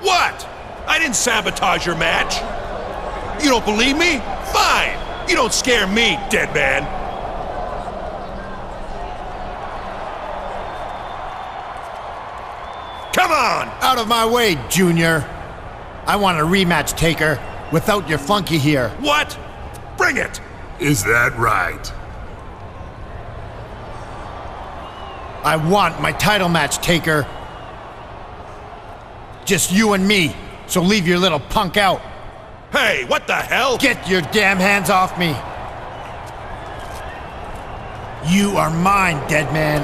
What? I didn't sabotage your match. You don't believe me? Fine. You don't scare me, dead man. Come on! Out of my way, Junior. I want a rematch, Taker, without your flunky here. What? Bring it! Is that right? I want my title match, Taker. Just you and me, so leave your little punk out. Hey, what the hell? Get your damn hands off me. You are mine, dead man.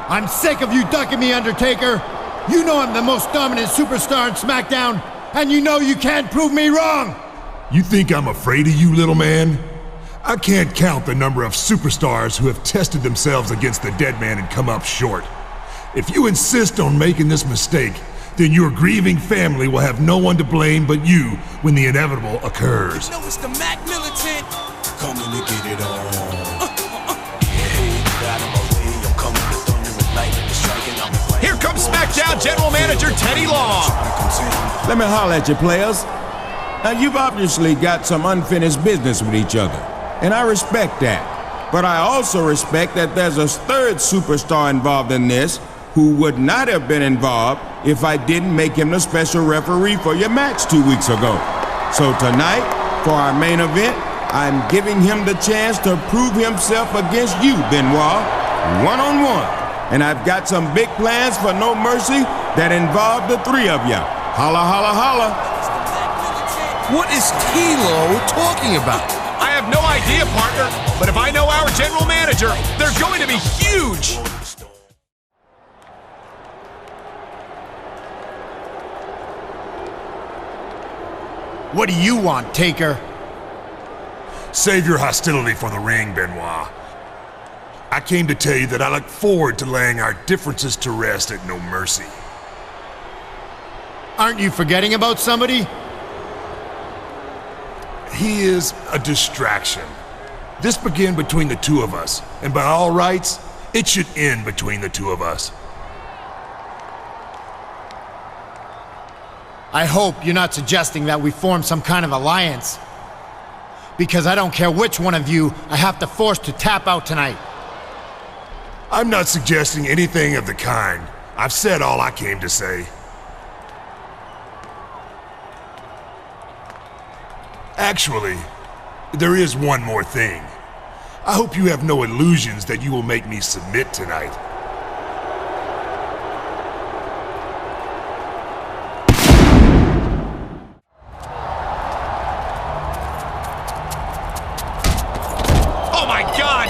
I'm sick of you ducking me, Undertaker. You know I'm the most dominant superstar in SmackDown, and you know you can't prove me wrong. You think I'm afraid of you, little man? I can't count the number of superstars who have tested themselves against the dead man and come up short. If you insist on making this mistake, then your grieving family will have no one to blame but you when the inevitable occurs. You know it's the Mac Militant. Coming to get it on. Here comes SmackDown General Manager Teddy Long. Let me holler at you, players. Now, you've obviously got some unfinished business with each other, and I respect that. But I also respect that there's a third superstar involved in this who would not have been involved if I didn't make him the special referee for your match 2 weeks ago. So tonight, for our main event, I'm giving him the chance to prove himself against you, Benoit, one-on-one. And I've got some big plans for No Mercy that involve the three of ya. Holla, holla, holla. What is Kilo talking about? I have no idea, partner, but if I know our general manager, they're going to be huge. What do you want, Taker? Save your hostility for the ring, Benoit. I came to tell you that I look forward to laying our differences to rest at No Mercy. Aren't you forgetting about somebody? He is a distraction. This began between the two of us, and by all rights, it should end between the two of us. I hope you're not suggesting that we form some kind of alliance. Because I don't care which one of you I have to force to tap out tonight. I'm not suggesting anything of the kind. I've said all I came to say. Actually, there is one more thing. I hope you have no illusions that you will make me submit tonight.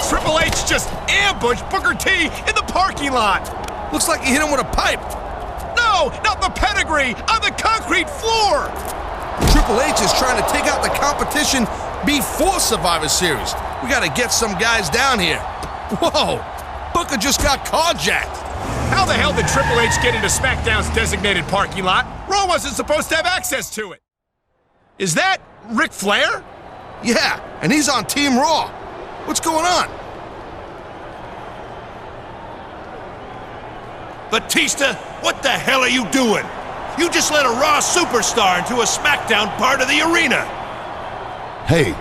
Triple H just ambushed Booker T in the parking lot. Looks like he hit him with a pipe. No, not the pedigree, on the concrete floor. Triple H is trying to take out the competition before Survivor Series. We gotta get some guys down here. Whoa, Booker just got carjacked. How the hell did Triple H get into SmackDown's designated parking lot? Raw wasn't supposed to have access to it. Is that Ric Flair? Yeah, and he's on Team Raw. What's going on? Batista, what the hell are you doing? You just let a Raw superstar into a SmackDown part of the arena. Hey,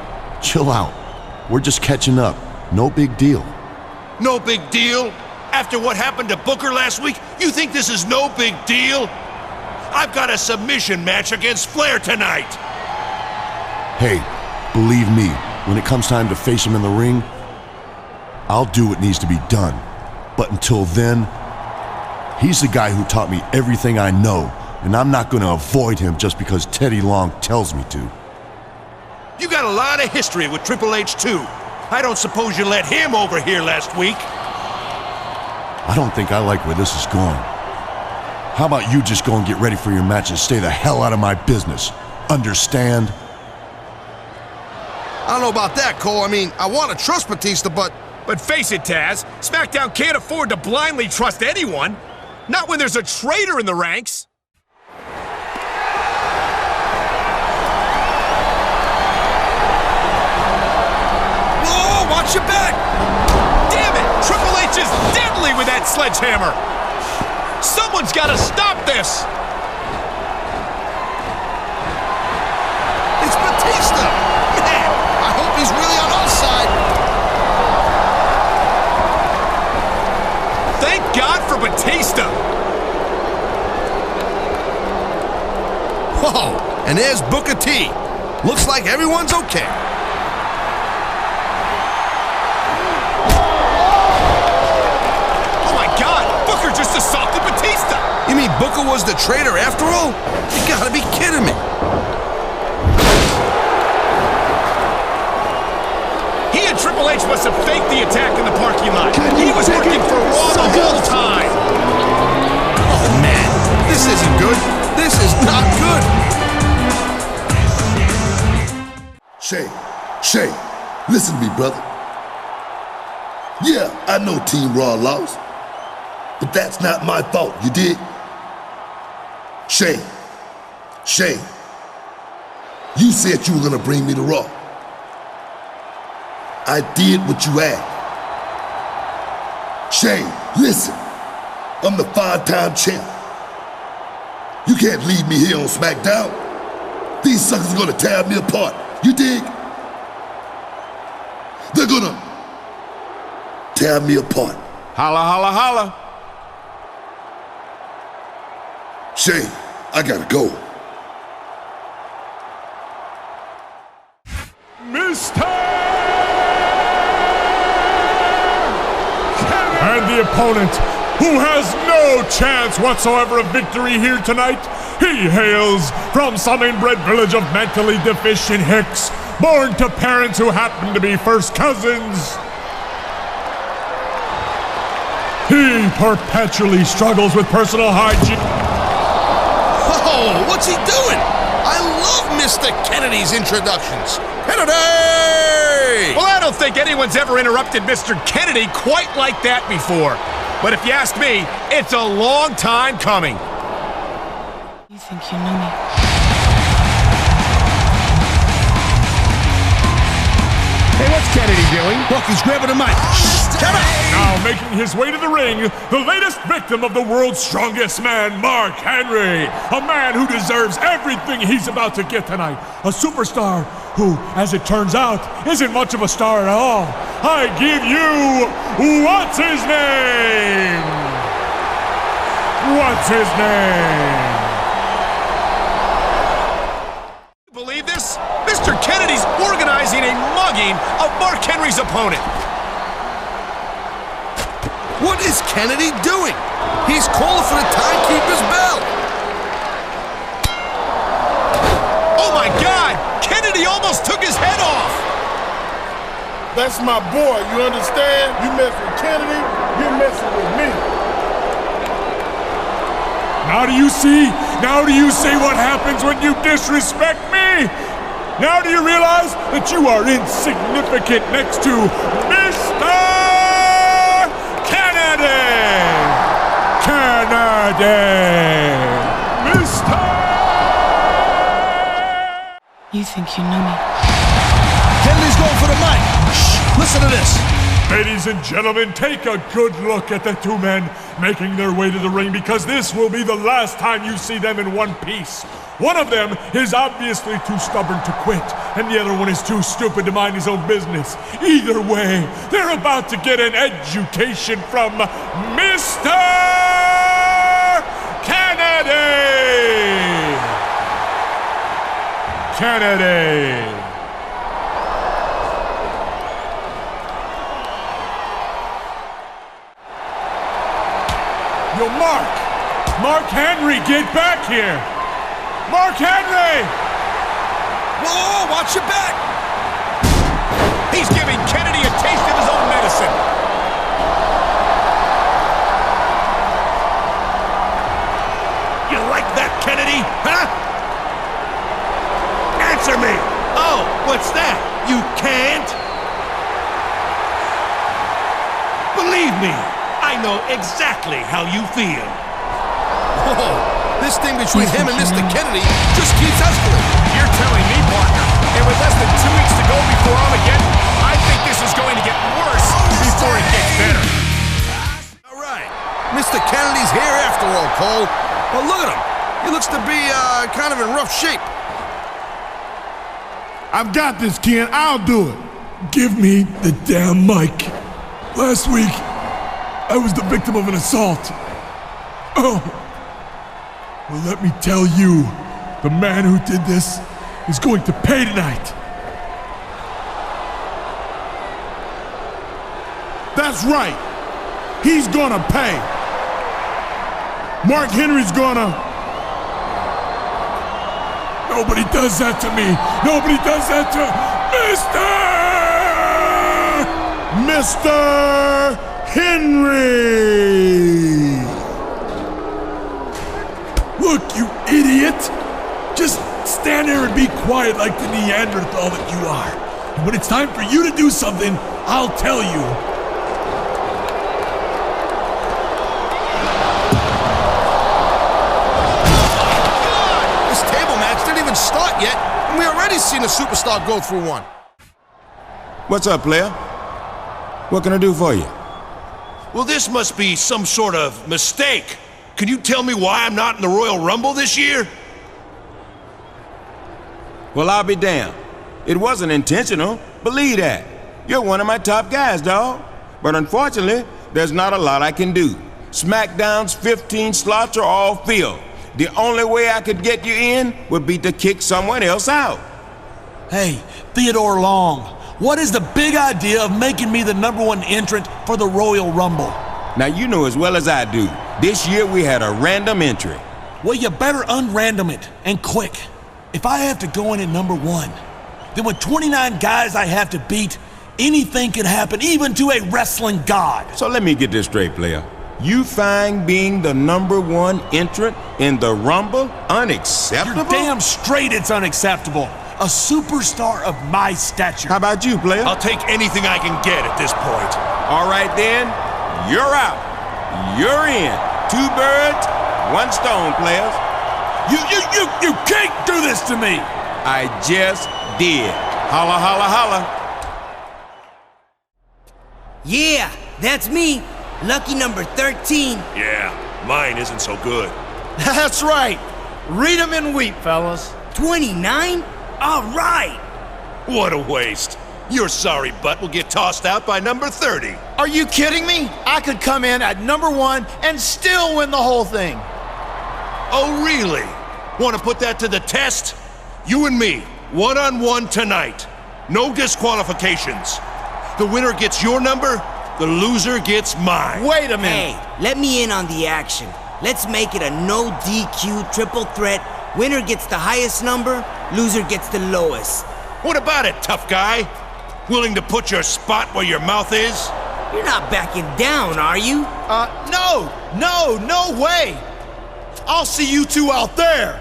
chill out. We're just catching up. No big deal. No big deal? After what happened to Booker last week, you think this is no big deal? I've got a submission match against Flair tonight. Hey, believe me, when it comes time to face him in the ring, I'll do what needs to be done. But until then, he's the guy who taught me everything I know, and I'm not going to avoid him just because Teddy Long tells me to. You got a lot of history with Triple H, too. I don't suppose you let him over here last week. I don't think I like where this is going. How about you just go and get ready for your match and stay the hell out of my business? Understand? I don't know about that, Cole. I mean, I want to trust Batista, but... But face it, Taz, SmackDown can't afford to blindly trust anyone. Not when there's a traitor in the ranks. Whoa, watch your back! just deadly with that sledgehammer. Someone's got to stop this. It's Batista. Man, I hope he's really on our side. Thank God for Batista. Whoa, and there's Booker T. Looks like everyone's okay. Oh my God, Booker just assaulted Batista. You mean Booker was the traitor after all? You gotta be kidding me. He and Triple H must have faked the attack in the parking lot. He was working for Raw the whole time. Oh man, this isn't good. This is not good. Shay, listen to me, brother. Yeah, I know Team Raw lost, but that's not my fault, you dig? Shay, you said you were gonna bring me to Raw. I did what you asked. Shay, listen, I'm the 5-time champ. You can't leave me here on SmackDown. These suckers are gonna tear me apart, you dig? They're gonna tear me apart. Holla, holla, holla. Shay, I gotta go. And the opponent, who has no chance whatsoever of victory here tonight, he hails from some inbred village of mentally deficient hicks, born to parents who happen to be first cousins. He perpetually struggles with personal hygiene. Whoa, what's he doing? I love Mr. Kennedy's introductions. Kennedy! Well, I don't think anyone's ever interrupted Mr. Kennedy quite like that before. But if you ask me, it's a long time coming. You think you know me? Hey, what's Kennedy doing? Look, he's grabbing a mic. Shut up! Now making his way to the ring, the latest victim of the world's strongest man, Mark Henry. A man who deserves everything he's about to get tonight. A superstar who, as it turns out, isn't much of a star at all. I give you, what's his name? What's his name? Believe this? Mr. Kennedy's organizing a mugging of Mark Henry's opponent. What is Kennedy doing? He's calling for the timekeeper's bell. Oh my God! Kennedy almost took his head off! That's my boy, you understand? You mess with Kennedy, you're messing with me. Now do you see? Now do you see what happens when you disrespect me? Now do you realize that you are insignificant next to Mr. Kennedy? Mr. You think you know me? Kennedy's going for the mic. Shh, listen to this. Ladies and gentlemen, take a good look at the two men making their way to the ring, because this will be the last time you see them in one piece. One of them is obviously too stubborn to quit, and the other one is too stupid to mind his own business. Either way, they're about to get an education from Mr. Kennedy! Yo, Mark Henry, get back here! Mark Henry! Whoa, watch your back! He's giving Kennedy a taste of his own medicine. You like that, Kennedy? Huh? Answer me! Oh, what's that? You can't? Believe me, I know exactly how you feel. Whoa, this thing between him and Mr. Kennedy just keeps escalating. You're telling me, partner. And with less than 2 weeks to go before Armageddon, I think this is going to get worse before it gets better. Cole. But look at him. He looks to be kind of in rough shape. I've got this, Ken. I'll do it. Give me the damn mic. Last week, I was the victim of an assault. Oh. Well, let me tell you, the man who did this is going to pay tonight. That's right. He's gonna pay. Mark Henry's gonna... Nobody does that to me. Nobody does that to Mr. Henry! Look, you idiot! Just stand there and be quiet like the Neanderthal that you are. And when it's time for you to do something, I'll tell you. This table match didn't even start yet, and we already seen a superstar go through one. What's up, player? What can I do for you? Well, this must be some sort of mistake. Can you tell me why I'm not in the Royal Rumble this year? Well, I'll be damned. It wasn't intentional. Believe that. You're one of my top guys, dawg. But unfortunately, there's not a lot I can do. SmackDown's 15 slots are all filled. The only way I could get you in would be to kick someone else out. Hey, Theodore Long, what is the big idea of making me the #1 entrant for the Royal Rumble? Now, you know as well as I do, this year we had a random entry. Well, you better unrandom it, and quick. If I have to go in at #1, then with 29 guys I have to beat, anything can happen, even to a wrestling god. So let me get this straight, player. You find being the #1 entrant in the Rumble unacceptable? You're damn straight it's unacceptable. A superstar of my stature. How about you, player? I'll take anything I can get at this point. All right, then. You're out. You're in. 2 birds, 1 stone, players. You can't do this to me! I just did. Holla, holla, holla. Yeah, that's me. Lucky number 13. Yeah, mine isn't so good. That's right. Read 'em and weep, fellas. 29? All right. What a waste. Your sorry butt will get tossed out by number 30. Are you kidding me? I could come in at #1 and still win the whole thing. Oh, really? Want to put that to the test? You and me, one-on-one tonight. No disqualifications. The winner gets your number, the loser gets mine. Wait a minute. Hey, let me in on the action. Let's make it a no DQ triple threat. Winner gets the highest number, loser gets the lowest. What about it, tough guy? Willing to put your spot where your mouth is? You're not backing down, are you? No way. I'll see you two out there.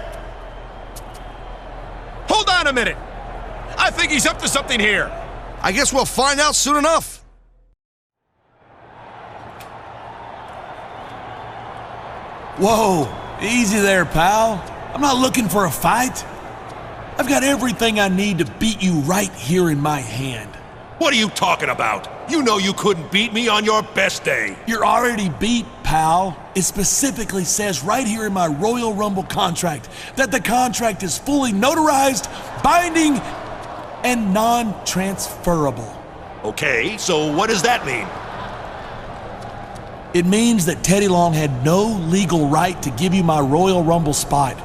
Hold on a minute. I think he's up to something here. I guess we'll find out soon enough. Whoa, easy there, pal. I'm not looking for a fight. I've got everything I need to beat you right here in my hand. What are you talking about? You know you couldn't beat me on your best day. You're already beat, pal. It specifically says right here in my Royal Rumble contract that the contract is fully notarized, binding, and non-transferable. Okay, so what does that mean? It means that Teddy Long had no legal right to give you my Royal Rumble spot.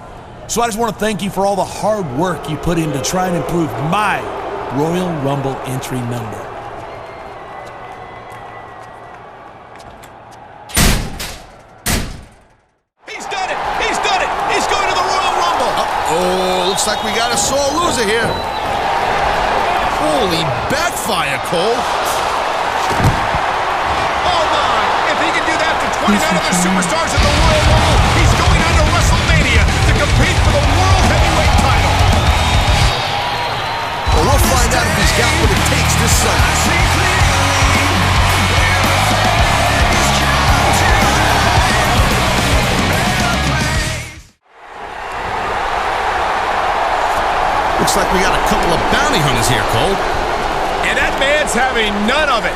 So I just want to thank you for all the hard work you put in to try and improve my Royal Rumble entry number. He's done it! He's done it! He's going to the Royal Rumble! Uh-oh, looks like we got a sore loser here. Holy backfire, Cole. Oh my! If he can do that to 29 other superstars in the Royal Rumble, he's going on to WrestleMania to compete for the World Heavyweight title. Well, we'll find out if he's got what it takes this Sunday. Looks like we got a couple of bounty hunters here, Cole. And that man's having none of it.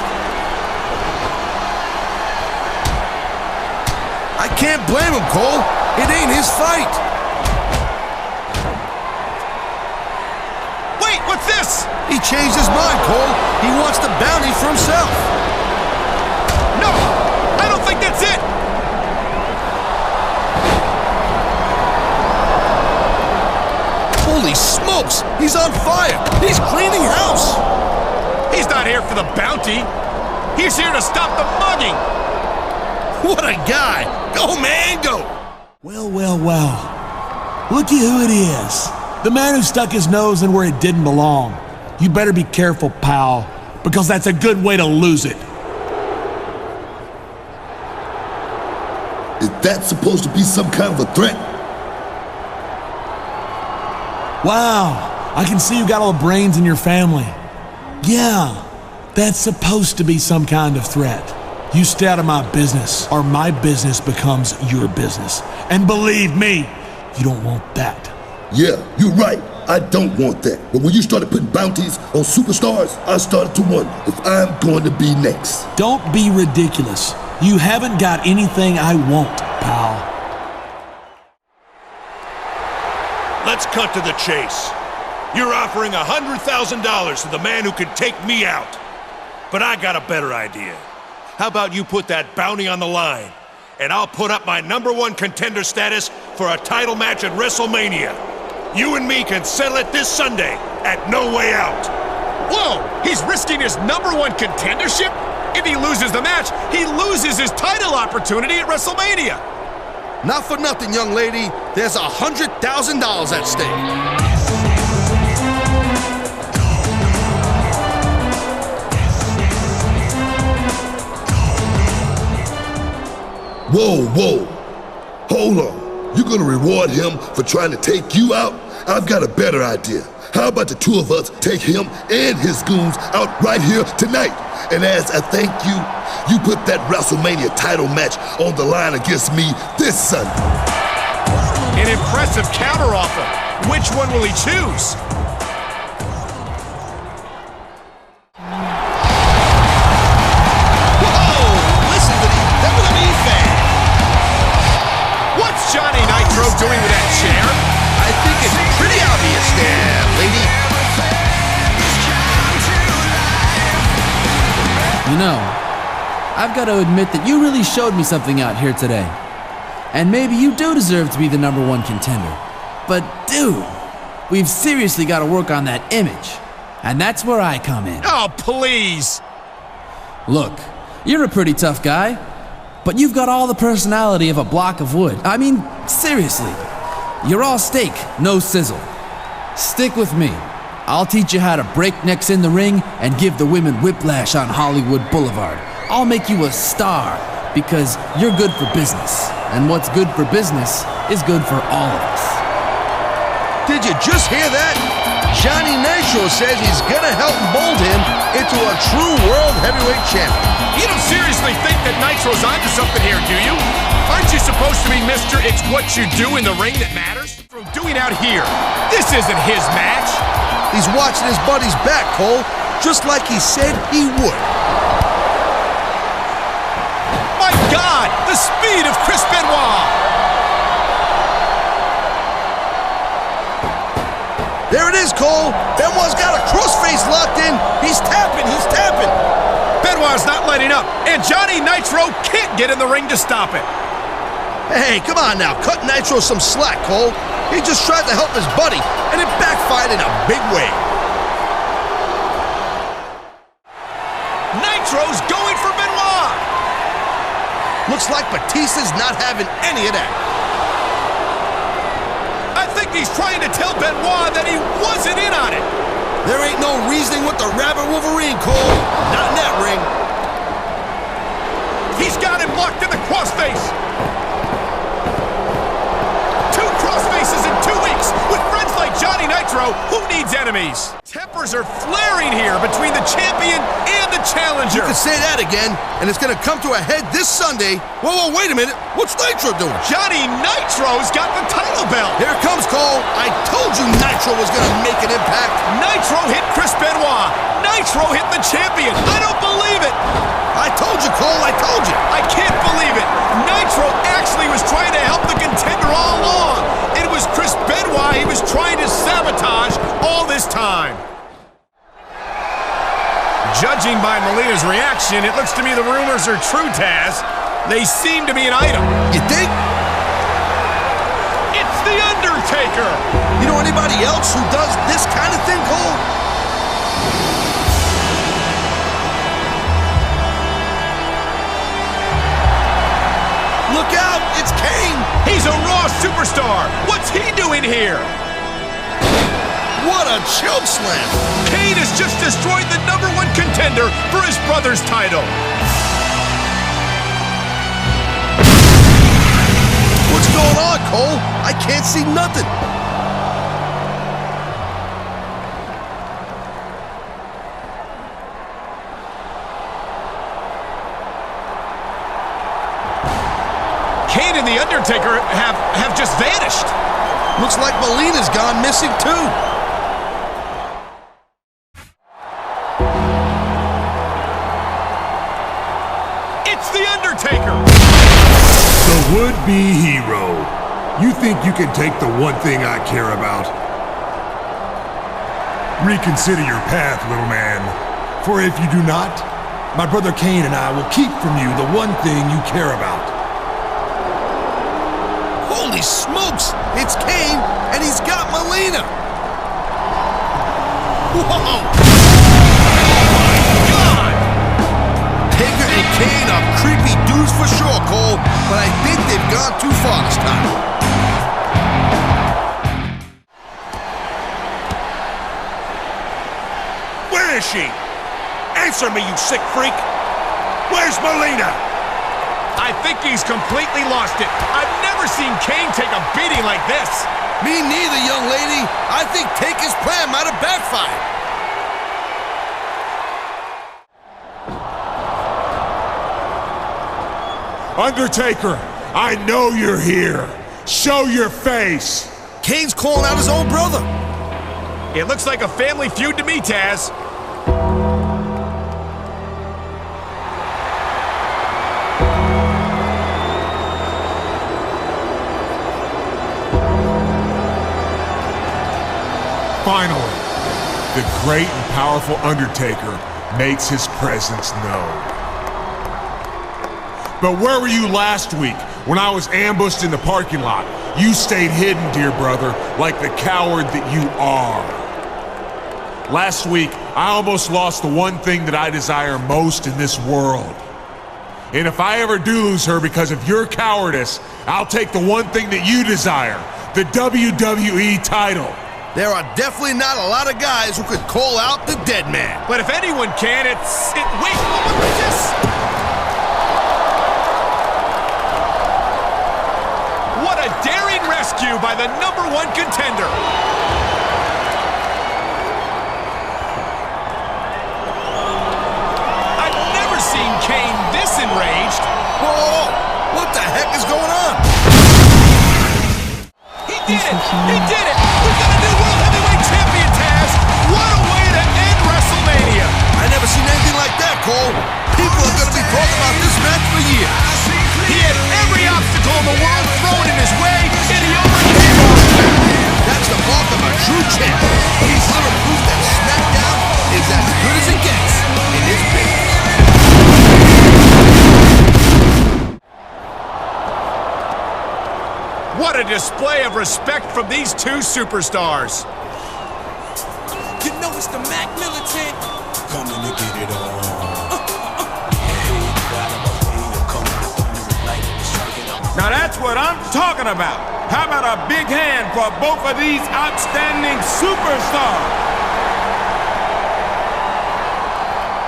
I can't blame him, Cole. It ain't his fight. Wait, what's this? He changed his mind, Cole. He wants the bounty for himself. No, I don't think that's it. Holy smokes, he's on fire. He's cleaning house. He's not here for the bounty. He's here to stop the mugging. What a guy. Go, man, go. Well, well, well. Looky who it is. The man who stuck his nose in where it didn't belong. You better be careful, pal, because that's a good way to lose it. Is that supposed to be some kind of a threat? Wow, I can see you got all the brains in your family. Yeah, that's supposed to be some kind of threat. You stay out of my business, or my business becomes your business. And believe me, you don't want that. Yeah, you're right. I don't want that. But when you started putting bounties on superstars, I started to wonder if I'm going to be next. Don't be ridiculous. You haven't got anything I want, pal. Let's cut to the chase. You're offering $100,000 to the man who can take me out. But I got a better idea. How about you put that bounty on the line, and I'll put up my #1 contender status for a title match at WrestleMania. You and me can settle it this Sunday at No Way Out. Whoa, he's risking his #1 contendership? If he loses the match, he loses his title opportunity at WrestleMania. Not for nothing, young lady. There's $100,000 at stake. Whoa, whoa. Hold on. You're gonna reward him for trying to take you out? I've got a better idea. How about the two of us take him and his goons out right here tonight? And as a thank you, you put that WrestleMania title match on the line against me this Sunday. An impressive counteroffer. Which one will he choose? Johnny Nitro doing with that chair? I think it's pretty obvious there, lady. You know, I've got to admit that you really showed me something out here today. And maybe you do deserve to be the #1 contender. But dude, we've seriously got to work on that image. And that's where I come in. Oh, please. Look, you're a pretty tough guy. But you've got all the personality of a block of wood. I mean, seriously. You're all steak, no sizzle. Stick with me. I'll teach you how to break necks in the ring and give the women whiplash on Hollywood Boulevard. I'll make you a star because you're good for business. And what's good for business is good for all of us. Did you just hear that? Johnny Nitro says he's gonna help mold him into a true world heavyweight champion. You don't seriously think that Nitro's onto something here, do you? Aren't you supposed to be Mr. It's what you do in the ring that matters? From doing out here, this isn't his match. He's watching his buddy's back, Cole, just like he said he would. My God, the speed of Chris Benoit! There it is, Cole. Benoit's got a crossface locked in. He's tapping, he's tapping. Benoit's not letting up, and Johnny Nitro can't get in the ring to stop it. Hey, come on now. Cut Nitro some slack, Cole. He just tried to help his buddy, and it backfired in a big way. Nitro's going for Benoit. Looks like Batista's not having any of that. I think he's trying to tell Benoit that he wasn't in on it. There ain't no reasoning with the Rabbit Wolverine, Cole. Not in that ring. He's got him locked in the crossface. 2 crossfaces in 2 weeks. With friends like Johnny Nitro, who needs enemies? Tempers are flaring here between the champion and the challenger. You could say that again, and it's gonna come to a head this Sunday. Whoa, wait a minute. What's Nitro doing? Johnny Nitro's got the title belt. Here it comes, Cole. I told you Nitro was gonna make an impact. Nitro hit Chris Benoit. Nitro hit the champion. I don't believe it. I told you, Cole. I told you. I can't believe it. Nitro actually Judging by Melina's reaction, it looks to me the rumors are true, Taz. They seem to be an item. You think? It's The Undertaker! You know anybody else who does this kind of thing, Cole? Look out! It's Kane! He's a Raw superstar! What's he doing here? What a choke slam! Kane has just destroyed the #1 contender for his brother's title. What's going on, Cole? I can't see nothing. Kane and The Undertaker have just vanished. Looks like Melina's gone missing too. It's The Undertaker! The would-be hero. You think you can take the one thing I care about? Reconsider your path, little man. For if you do not, my brother Kane and I will keep from you the one thing you care about. Holy smokes! It's Kane, and he's got Melina! Whoa! Taker and Kane are creepy dudes for sure, Cole, but I think they've gone too far this time. Where is she? Answer me, you sick freak! Where's Melina? I think he's completely lost it. I've never seen Kane take a beating like this. Me neither, young lady. I think Taker's plan might have backfired. Undertaker, I know you're here. Show your face. Kane's calling out his own brother. It looks like a family feud to me, Taz. Finally, the great and powerful Undertaker makes his presence known. But where were you last week when I was ambushed in the parking lot? You stayed hidden, dear brother, like the coward that you are. Last week, I almost lost the one thing that I desire most in this world. And if I ever do lose her because of your cowardice, I'll take the one thing that you desire, the WWE title. There are definitely not a lot of guys who could call out the dead man. But if anyone can, wait, what was this? What a daring rescue by the #1 contender. I've never seen Kane this enraged. Whoa, what the heck is going on? He did it! He did it! We've got a new World Heavyweight Champion, Taz! What a way to end WrestleMania! I never seen anything like that, Cole. People are going to be talking about this match for years. He had every obstacle in the world thrown in his way, and he overcame all of them. That's the mark of a true champ. He's living proof that SmackDown is as good as it gets in his business. What a display of respect from these two superstars. You know it's the Mac Militant. Coming to get it on. Now that's what I'm talking about. How about a big hand for both of these outstanding superstars?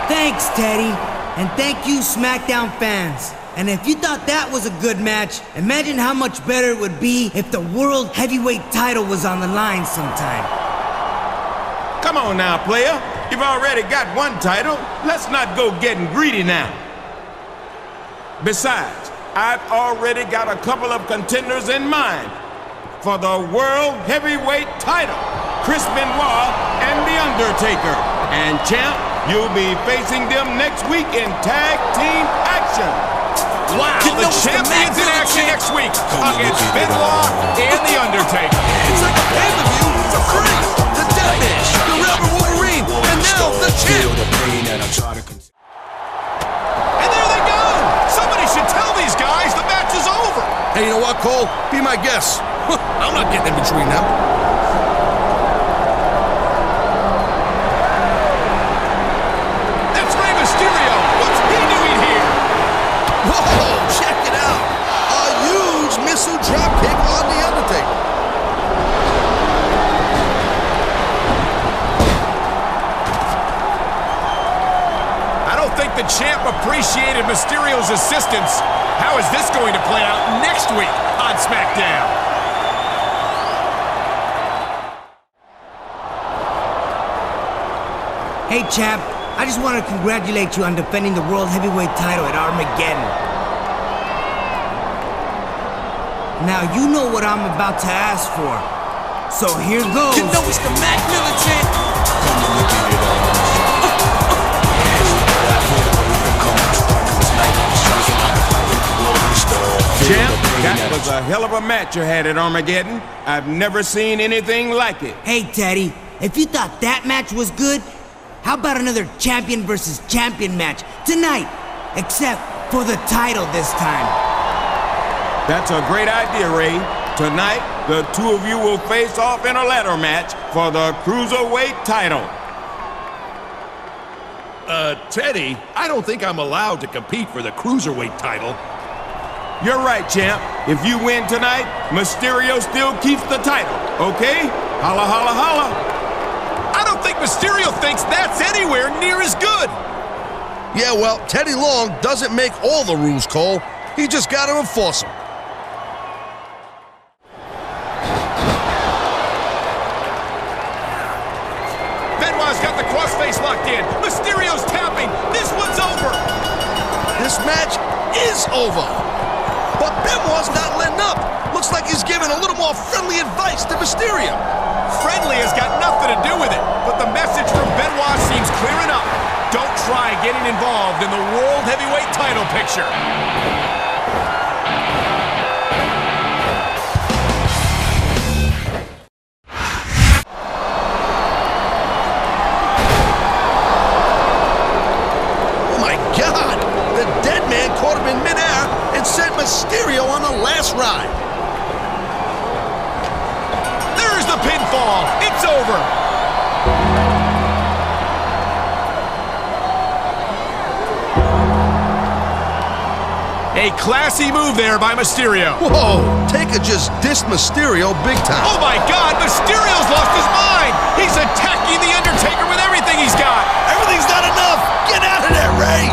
Thanks, Teddy. And thank you, SmackDown fans. And if you thought that was a good match, imagine how much better it would be if the World Heavyweight title was on the line sometime. Come on now, player. You've already got one title. Let's not go getting greedy now. Besides, I've already got a couple of contenders in mind for the World Heavyweight title. Chris Benoit and The Undertaker. And champ, you'll be facing them next week in tag team action. Wow, the champions in action next week against Benoit and The Undertaker. It's like a pay-per-view for free. The Deathmatch, the Rebel Wolverine, and now the champ. Cole. Be my guest. I'm not getting in between them. That's Rey Mysterio. What's he doing here? Whoa, check it out. A huge missile dropkick on The Undertaker. I don't think the champ appreciated Mysterio's assistance. How is this going to play out next week on SmackDown? Hey, champ, I just want to congratulate you on defending the World Heavyweight title at Armageddon. Now, you know what I'm about to ask for. So here goes. You know it's the Mac Militant. Champ, that was a hell of a match you had at Armageddon. I've never seen anything like it. Hey, Teddy, if you thought that match was good, how about another champion versus champion match tonight? Except for the title this time. That's a great idea, Ray. Tonight, the two of you will face off in a ladder match for the Cruiserweight title. Teddy, I don't think I'm allowed to compete for the Cruiserweight title. You're right, champ. If you win tonight, Mysterio still keeps the title, okay? Holla, holla, holla. I don't think Mysterio thinks that's anywhere near as good. Yeah, well, Teddy Long doesn't make all the rules, Cole. He just got to enforce them. Benoit's got the crossface locked in. Mysterio's tapping. This one's over. This match is over. But Benoit's not letting up. Looks like he's giving a little more friendly advice to Mysterio. Friendly has got nothing to do with it, but the message from Benoit seems clear enough. Don't try getting involved in the World Heavyweight title picture. Oh my God! The dead man caught him in midair and sent Mysterio on the last ride. There's the pinfall. It's over. A classy move there by Mysterio. Whoa! Taker just dissed Mysterio big time. Oh my God! Mysterio's lost his mind. He's attacking The Undertaker with everything he's got. Everything's not enough. Get out of there, Ray.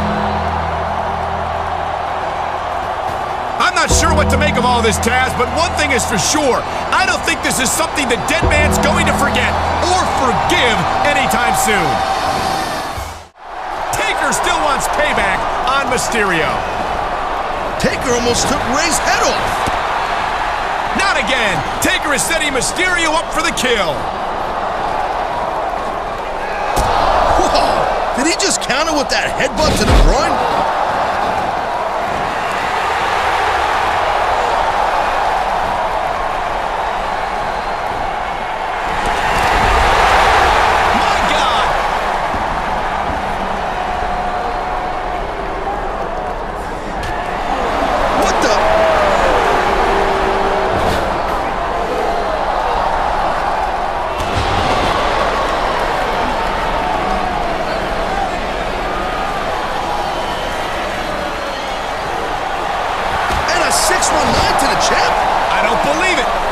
I'm not sure what to make of all this, Taz, but one thing is for sure. I don't think this is something the dead man's going to forget or forgive anytime soon. Taker still wants payback on Mysterio. Taker almost took Ray's head off. Not again. Taker is setting Mysterio up for the kill. Whoa! Did he just counter with that headbutt to the groin?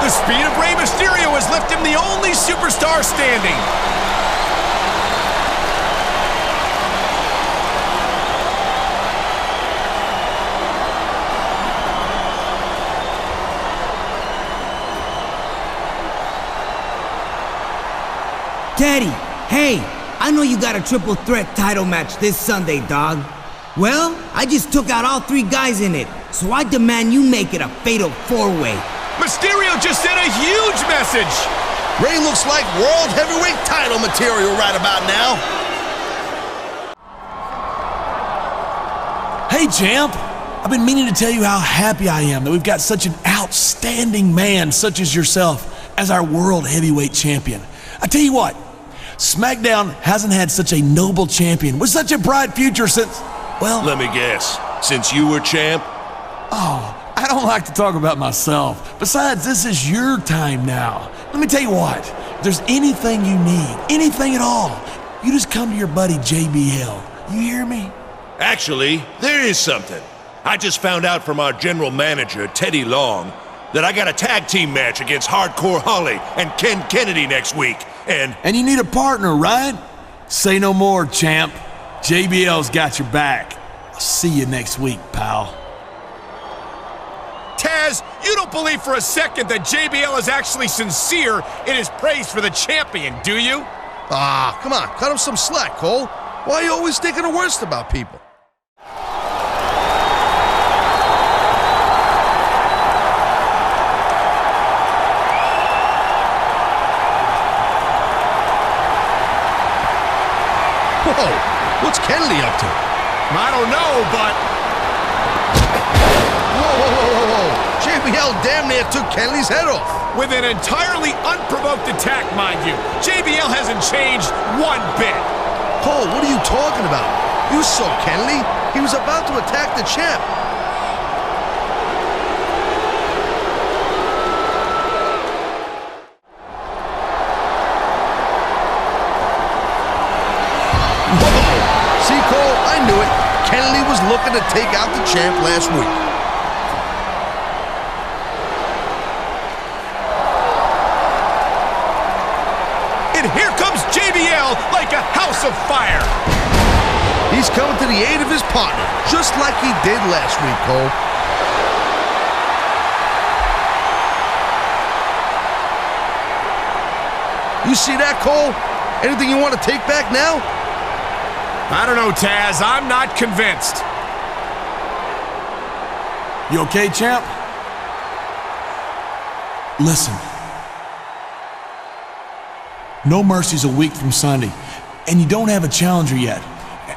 The speed of Rey Mysterio has left him the only superstar standing. Teddy, hey, I know you got a triple threat title match this Sunday, dog. Well, I just took out all three guys in it, so I demand you make it a fatal four-way. Mysterio just sent a huge message! Rey looks like World Heavyweight title material right about now. Hey, champ. I've been meaning to tell you how happy I am that we've got such an outstanding man such as yourself as our World Heavyweight Champion. I tell you what, SmackDown hasn't had such a noble champion with such a bright future since, well... Let me guess. Since you were champ? Oh, I don't like to talk about myself. Besides, this is your time now. Let me tell you what, if there's anything you need, anything at all, you just come to your buddy JBL. You hear me? Actually, there is something. I just found out from our general manager, Teddy Long, that I got a tag team match against Hardcore Holly and Ken Kennedy next week, and you need a partner, right? Say no more, champ. JBL's got your back. I'll see you next week, pal. Taz, you don't believe for a second that JBL is actually sincere in his praise for the champion, do you? Ah, come on, cut him some slack, Cole. Why are you always thinking the worst about people? Whoa, what's Kennedy up to? I don't know, but... Whoa. JBL damn near took Kennedy's head off. With an entirely unprovoked attack, mind you. JBL hasn't changed one bit. Cole, what are you talking about? You saw Kennedy. He was about to attack the champ. Whoa! See, Cole, I knew it. Kennedy was looking to take out the champ last week. And here comes JBL like a house of fire. He's coming to the aid of his partner, just like he did last week, Cole. You see that, Cole? Anything you want to take back now? I don't know, Taz. I'm not convinced. You okay, champ? Listen. No Mercy's a week from Sunday, and you don't have a challenger yet.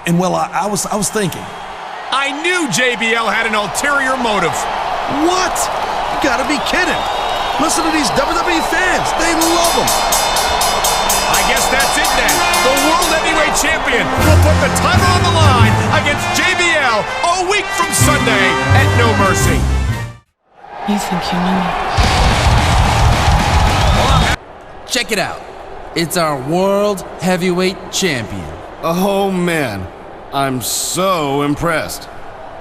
And well, I was thinking. I knew JBL had an ulterior motive. What? You gotta be kidding. Listen to these WWE fans. They love him. I guess that's it then. The World Heavyweight Champion will put the title on the line against JBL a week from Sunday at No Mercy. You think you know me? Check it out. It's our World Heavyweight Champion. Oh man, I'm so impressed.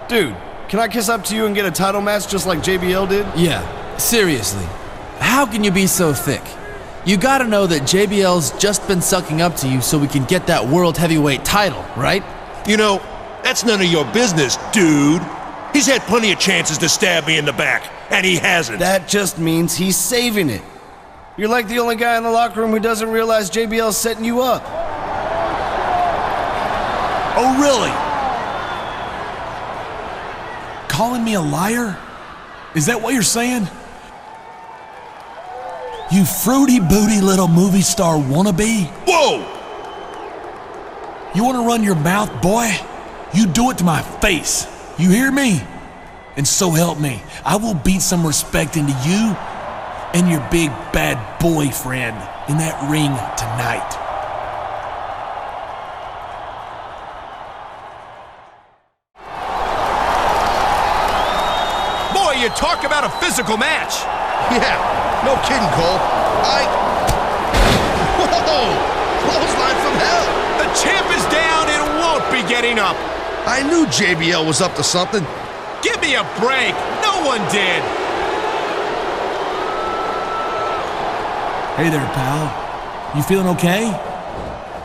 Dude, can I kiss up to you and get a title match just like JBL did? Yeah, seriously. How can you be so thick? You gotta know that JBL's just been sucking up to you so we can get that World Heavyweight title, right? you know, that's none of your business, dude. He's had plenty of chances to stab me in the back, and he hasn't. That just means he's saving it. You're like the only guy in the locker room who doesn't realize JBL's setting you up. Oh, really? Calling me a liar? Is that what you're saying? You fruity booty little movie star wannabe? Whoa! You want to run your mouth, boy? You do it to my face. You hear me? And so help me, I will beat some respect into you and your big bad boyfriend in that ring tonight. Boy, you talk about a physical match. Yeah, no kidding, Cole. Whoa! Clothesline from hell! The champ is down and won't be getting up. I knew JBL was up to something. Give me a break. No one did. Hey there, pal. You feeling okay?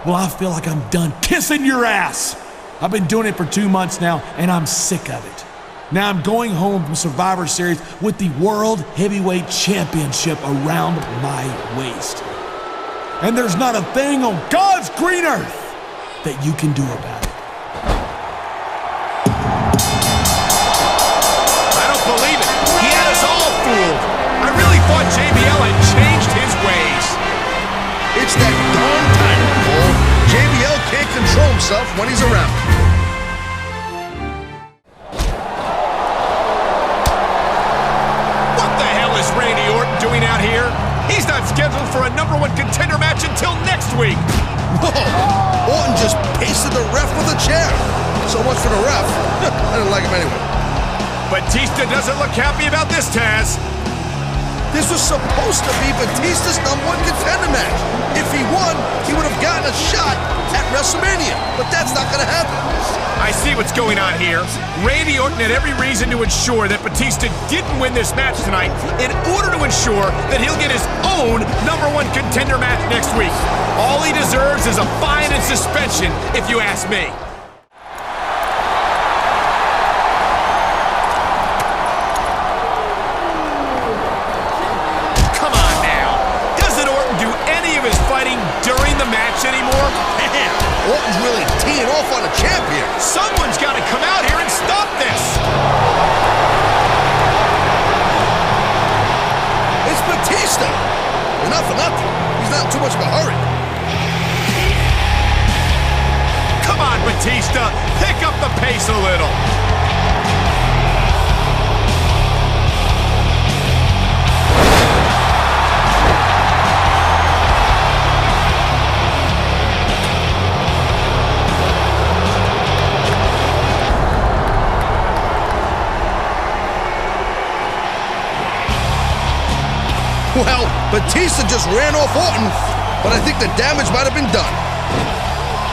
Well, I feel like I'm done kissing your ass. I've been doing it for 2 months now, and I'm sick of it. Now I'm going home from Survivor Series with the World Heavyweight Championship around my waist. And there's not a thing on God's green earth that you can do about it. I don't believe it. He had us all fooled. I really thought JBL had changed his ways. It's that darn title, Cole. JBL can't control himself when he's around. What the hell is Randy Orton doing out here? He's not scheduled for a #1 contender match until next week. Whoa! Orton just pasted the ref with a chair. So much for the ref. I didn't like him anyway. Batista doesn't look happy about this, Taz. This was supposed to be Batista's #1 contender match. If he won, he would have gotten a shot at WrestleMania, but that's not going to happen. I see what's going on here. Randy Orton had every reason to ensure that Batista didn't win this match tonight in order to ensure that he'll get his own #1 contender match next week. All he deserves is a fine and suspension, if you ask me. During the match anymore? Man, Orton's really teeing off on a champ here. Someone's got to come out here and stop this. It's Batista. And not for nothing, he's not in too much of a hurry. Come on, Batista, pick up the pace a little. Well, Batista just ran off Orton, but I think the damage might have been done.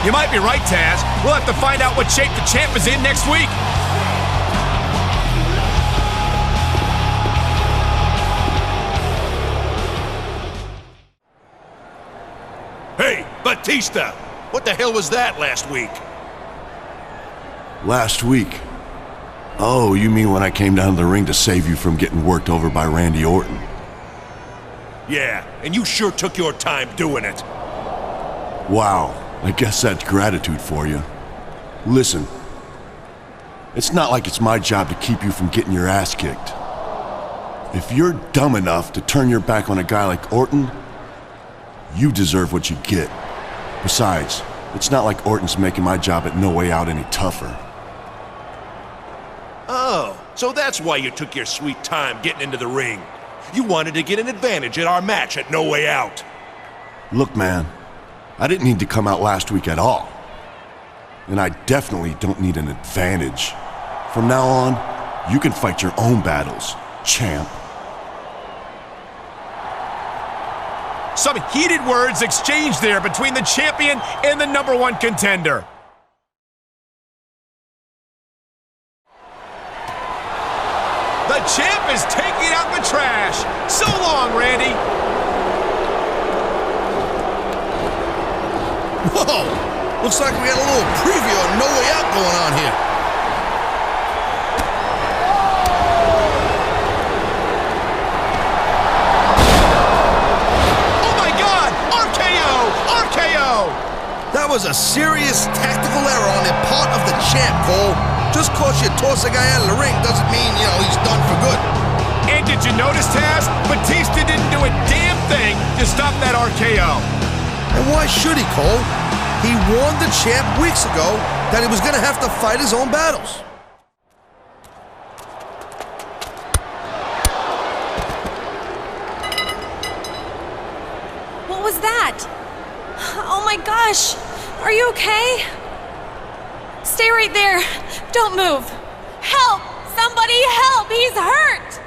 You might be right, Taz. We'll have to find out what shape the champ is in next week. Hey, Batista! What the hell was that last week? Last week? Oh, you mean when I came down to the ring to save you from getting worked over by Randy Orton? Yeah, and you sure took your time doing it. Wow, I guess that's gratitude for you. Listen, it's not like it's my job to keep you from getting your ass kicked. If you're dumb enough to turn your back on a guy like Orton, you deserve what you get. Besides, it's not like Orton's making my job at No Way Out any tougher. Oh, so that's why you took your sweet time getting into the ring. You wanted to get an advantage at our match at No Way Out. Look, man, I didn't need to come out last week at all. And I definitely don't need an advantage. From now on, you can fight your own battles, champ. Some heated words exchanged there between the champion and the #1 contender. The champ is taking out the trash. So long, Randy. Whoa! Looks like we got a little preview of No Way Out going on here. Oh my God! RKO! RKO! That was a serious tactical error on the part of the champ, Cole. Just cause you toss a guy out of the ring doesn't mean, he's done for good. And did you notice, Taz? Batista didn't do a damn thing to stop that RKO. And why should he, Cole? He warned the champ weeks ago that he was going to have to fight his own battles. What was that? Oh my gosh! Are you okay? Stay right there. Don't move. Help! Somebody help! He's hurt!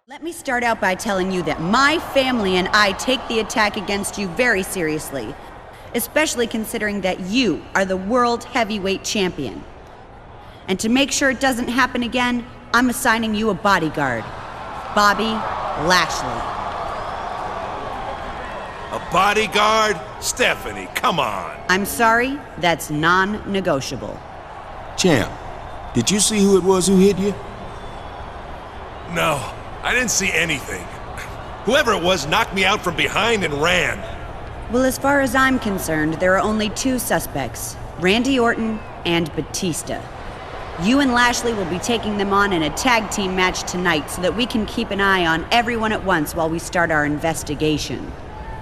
Let me start out by telling you that my family and I take the attack against you very seriously, especially considering that you are the World Heavyweight Champion. And to make sure it doesn't happen again, I'm assigning you a bodyguard, Bobby Lashley. A bodyguard? Stephanie, come on. I'm sorry, that's non-negotiable. Champ, did you see who it was who hit you? No, I didn't see anything. Whoever it was knocked me out from behind and ran. Well, as far as I'm concerned, there are only two suspects, Randy Orton and Batista. You and Lashley will be taking them on in a tag team match tonight so that we can keep an eye on everyone at once while we start our investigation.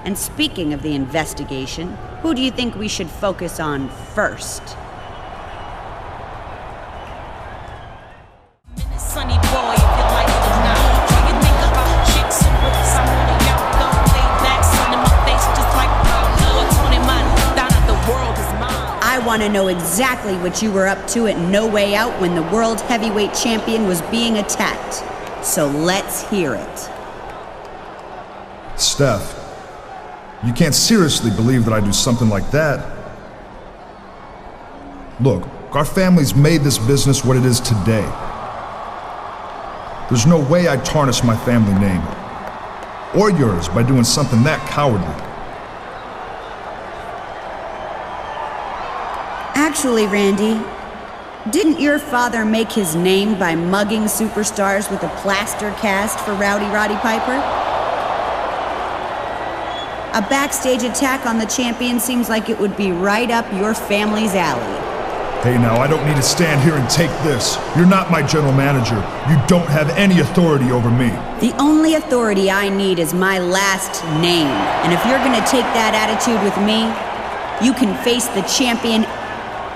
And speaking of the investigation, who do you think we should focus on first? Sunny boy, if you like it or not. What you think about chicks and whips? I'm really out, don't lay back, sun in my face just like 20 man. Down at the world is mine. I want to know exactly what you were up to at No Way Out when the World Heavyweight Champion was being attacked. So let's hear it. Steph, you can't seriously believe that I do something like that. Look, our family's made this business what it is today. There's no way I'd tarnish my family name, or yours, by doing something that cowardly. Actually, Randy, didn't your father make his name by mugging superstars with a plaster cast for Rowdy Roddy Piper? A backstage attack on the champion seems like it would be right up your family's alley. Hey now, I don't need to stand here and take this. You're not my general manager. You don't have any authority over me. The only authority I need is my last name. And if you're gonna take that attitude with me, you can face the champion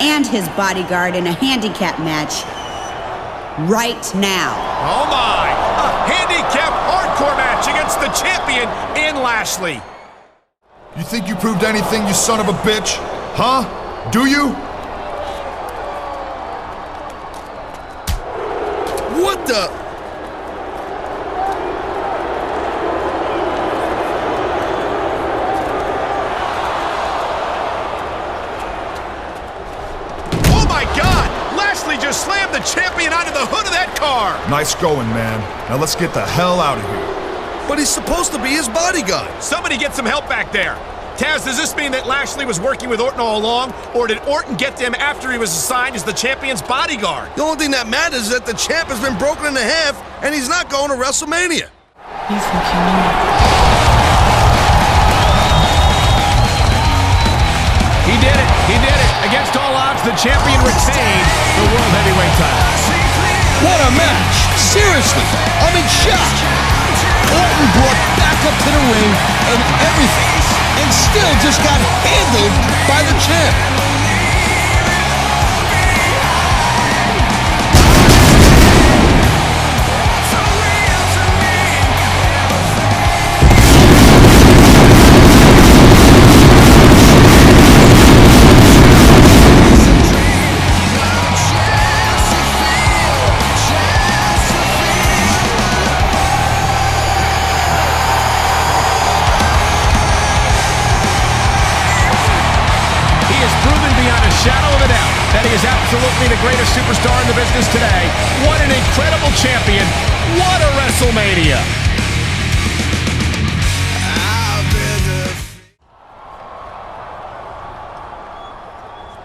and his bodyguard in a handicap match right now. Oh my! A handicap hardcore match against the champion and Lashley. You think you proved anything, you son of a bitch? Huh? Do you? What the? Oh my God! Lashley just slammed the champion onto the hood of that car! Nice going, man. Now let's get the hell out of here. But he's supposed to be his bodyguard. Somebody get some help back there. Taz, does this mean that Lashley was working with Orton all along, or did Orton get to him after he was assigned as the champion's bodyguard? The only thing that matters is that the champ has been broken in half, and he's not going to WrestleMania. You think you know me? He did it! He did it! Against all odds, the champion retained the World Heavyweight title. What a match! Seriously, I'm in shock. Orton brought back up to the ring and everything, and still just got handled by the champ. Shadow of a doubt that he is absolutely the greatest superstar in the business today. What an incredible champion. What a WrestleMania.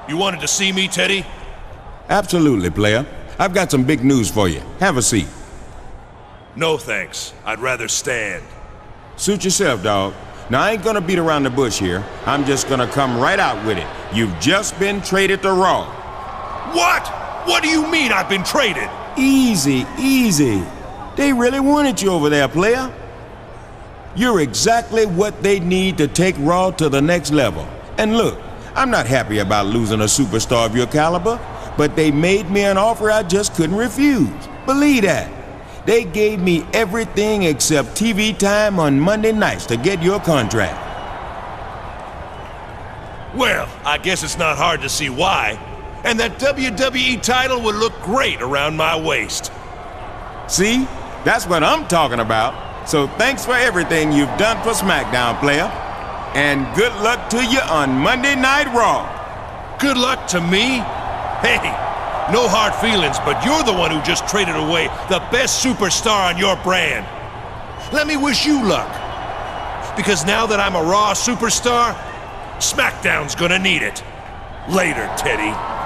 You wanted to see me, Teddy? Absolutely, player. I've got some big news for you. Have a seat. No thanks. I'd rather stand. Suit yourself, dog. Now, I ain't gonna beat around the bush here. I'm just gonna come right out with it. You've just been traded to Raw. What? What do you mean I've been traded? Easy, easy. They really wanted you over there, player. You're exactly what they need to take Raw to the next level. And look, I'm not happy about losing a superstar of your caliber, but they made me an offer I just couldn't refuse. Believe that. They gave me everything except TV time on Monday nights to get your contract. Well, I guess it's not hard to see why. And that WWE title would look great around my waist. See? That's what I'm talking about. So thanks for everything you've done for SmackDown, player. And good luck to you on Monday Night Raw. Good luck to me? Hey, no hard feelings, but you're the one who just traded away the best superstar on your brand. Let me wish you luck. Because now that I'm a Raw superstar, SmackDown's gonna need it. Later, Teddy.